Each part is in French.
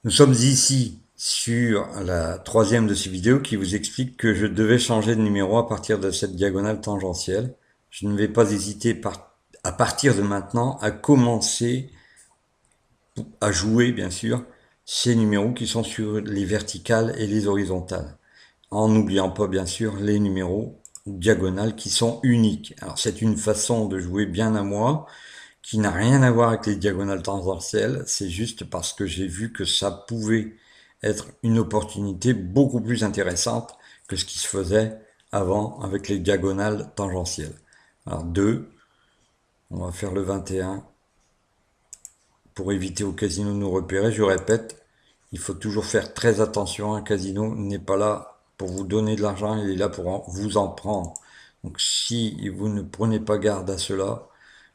Nous sommes ici sur la troisième de ces vidéos qui vous explique que je devais changer de numéro à partir de cette diagonale tangentielle. Je ne vais pas hésiter à partir de maintenant à commencer à jouer, bien sûr, ces numéros qui sont sur les verticales et les horizontales. En n'oubliant pas, bien sûr, les numéros diagonales qui sont uniques. Alors c'est une façon de jouer bien à moi, qui n'a rien à voir avec les diagonales tangentielles, c'est juste parce que j'ai vu que ça pouvait être une opportunité beaucoup plus intéressante que ce qui se faisait avant avec les diagonales tangentielles. Alors 2, on va faire le 21. Pour éviter au casino de nous repérer, je répète, il faut toujours faire très attention. Un casino n'est pas là pour vous donner de l'argent, il est là pour vous en prendre. Donc si vous ne prenez pas garde à cela,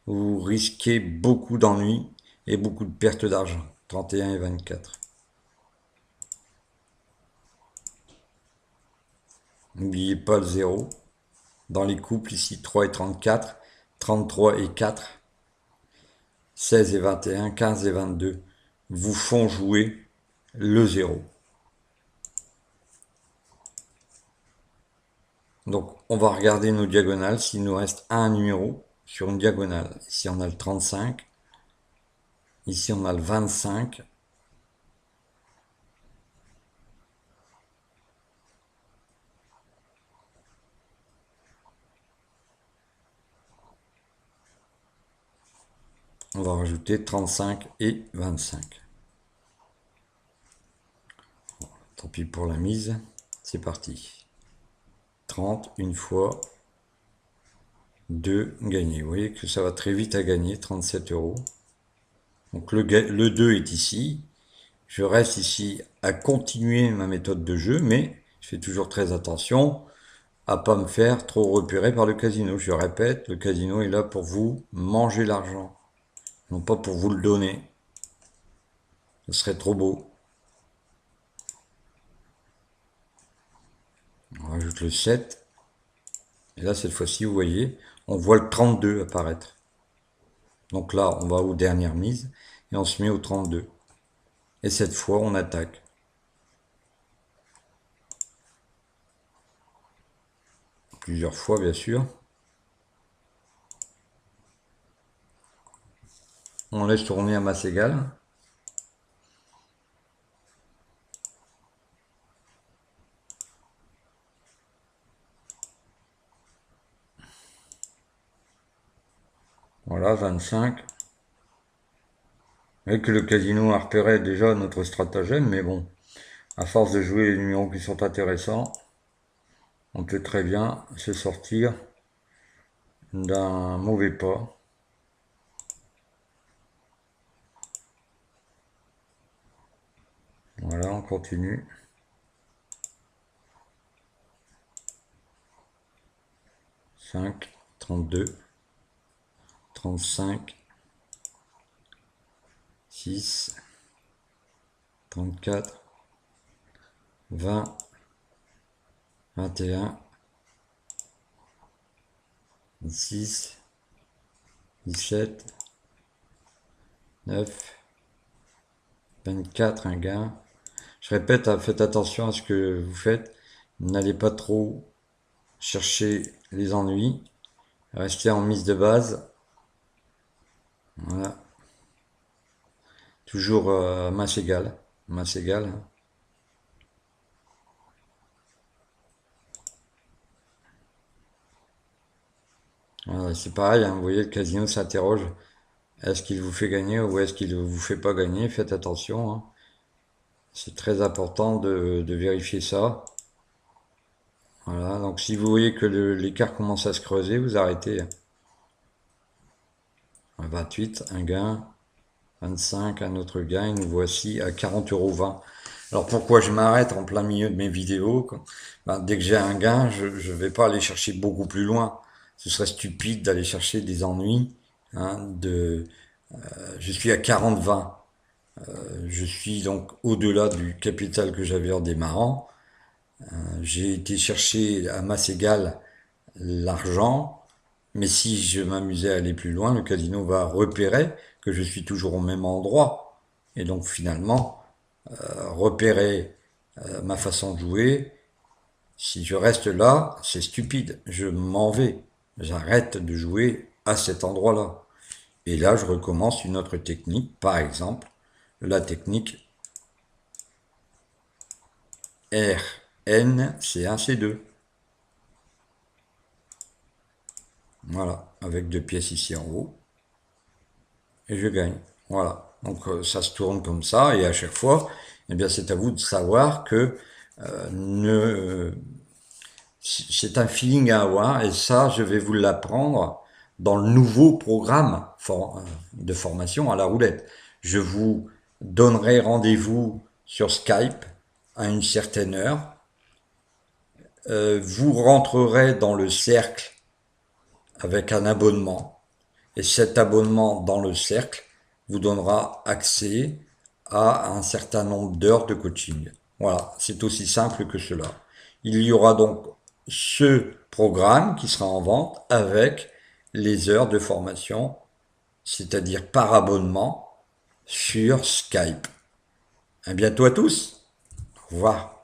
vous risquez beaucoup d'ennuis et beaucoup de pertes d'argent. 31 et 24. N'oubliez pas le 0. Dans les couples, ici 3 et 34, 33 et 4, 16 et 21, 15 et 22 vous font jouer le 0. Donc on va regarder nos diagonales s'il nous reste un numéro sur une diagonale. Ici on a le 35, ici on a le 25, on va rajouter 35 et 25. Tant pis pour la mise, c'est parti. 30 une fois, 2 gagnés. Vous voyez que ça va très vite à gagner, 37 euros. Donc le 2 est ici. Je reste ici à continuer ma méthode de jeu, mais je fais toujours très attention à pas me faire trop repérer par le casino. Je répète, le casino est là pour vous manger l'argent, non pas pour vous le donner. Ce serait trop beau. On rajoute le 7. Et là, cette fois-ci, vous voyez, on voit le 32 apparaître. Donc là, on va aux dernières mises et on se met au 32. Et cette fois, on attaque. Plusieurs fois, bien sûr. On laisse tourner à masse égale. Voilà, 25. Et que le casino a repéré déjà notre stratagème, mais bon, à force de jouer les numéros qui sont intéressants, on peut très bien se sortir d'un mauvais pas. Voilà, on continue. 5, 32, 35, 6, 34, 20, 21, 16, 17, 9, 24, un gain. Je répète, faites attention à ce que vous faites. N'allez pas trop chercher les ennuis. Restez en mise de base. Voilà. Toujours masse égale. Masse égale. Hein. Voilà, c'est pareil, hein, vous voyez, le casino s'interroge. Est-ce qu'il vous fait gagner ou est-ce qu'il ne vous fait pas gagner? Faites attention. Hein. C'est très important de vérifier ça. Voilà, donc si vous voyez que l'écart commence à se creuser, vous arrêtez. 28, un gain. 25, un autre gain. Et nous voici à 40,20 €. Alors pourquoi je m'arrête en plein milieu de mes vidéos? Dès que j'ai un gain, je ne vais pas aller chercher beaucoup plus loin. Ce serait stupide d'aller chercher des ennuis. Hein, je suis à 40,20. Je suis donc au-delà du capital que j'avais en démarrant. J'ai été chercher à masse égale l'argent, mais si je m'amusais à aller plus loin, le casino va repérer que je suis toujours au même endroit. Et donc finalement, repérer ma façon de jouer. Si je reste là, c'est stupide. Je m'en vais. J'arrête de jouer à cet endroit-là. Et là, je recommence une autre technique. Par exemple, la technique RN, C1, C2. Voilà, avec deux pièces ici en haut. Et je gagne. Voilà. Donc ça se tourne comme ça. Et à chaque fois, eh bien, c'est à vous de savoir que ne c'est un feeling à avoir et ça, je vais vous l'apprendre dans le nouveau programme de formation à la roulette. Je vous donnerai rendez-vous sur Skype à une certaine heure. Vous rentrerez dans le cercle avec un abonnement et cet abonnement dans le cercle vous donnera accès à un certain nombre d'heures de coaching. Voilà, c'est aussi simple que cela. Il y aura donc ce programme qui sera en vente avec les heures de formation, c'est-à-dire par abonnement sur Skype. À bientôt à tous. Au revoir.